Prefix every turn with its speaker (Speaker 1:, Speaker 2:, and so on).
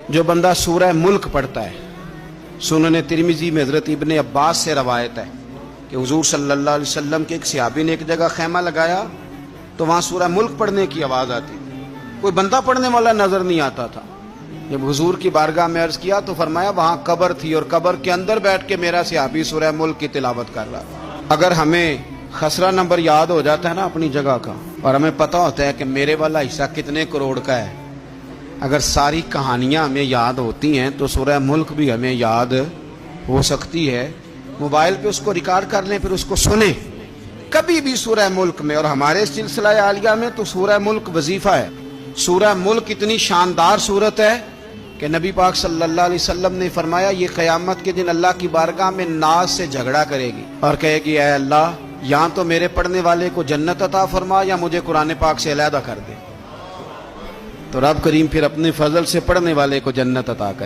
Speaker 1: جو بندہ سورہ ملک پڑھتا ہے، سنن ترمذی میں حضرت ابن عباس سے روایت ہے کہ حضور صلی اللہ علیہ وسلم کے ایک صحابی نے ایک جگہ خیمہ لگایا تو وہاں سورہ ملک پڑھنے کی آواز آتی تھی، کوئی بندہ پڑھنے والا نظر نہیں آتا تھا۔ جب حضور کی بارگاہ میں عرض کیا تو فرمایا وہاں قبر تھی اور قبر کے اندر بیٹھ کے میرا صحابی سورہ ملک کی تلاوت کر رہا تھا۔ اگر ہمیں خسرہ نمبر یاد ہو جاتا ہے نا اپنی جگہ کا، اور ہمیں پتہ ہوتا ہے کہ میرے والا حصہ کتنے کروڑ کا ہے، اگر ساری کہانیاں ہمیں یاد ہوتی ہیں تو سورہ ملک بھی ہمیں یاد ہو سکتی ہے۔ موبائل پہ اس کو ریکارڈ کر لیں، پھر اس کو سنیں کبھی بھی سورہ ملک میں۔ اور ہمارے سلسلہ عالیہ میں تو سورہ ملک وظیفہ ہے۔ سورہ ملک اتنی شاندار صورت ہے کہ نبی پاک صلی اللہ علیہ وسلم نے فرمایا یہ قیامت کے دن اللہ کی بارگاہ میں ناز سے جھگڑا کرے گی اور کہے گی اے اللہ یہاں تو میرے پڑھنے والے کو جنت عطا فرما یا مجھے قرآن پاک سے علیحدہ کر دے۔ تو رب کریم پھر اپنے فضل سے پڑھنے والے کو جنت عطا کرے۔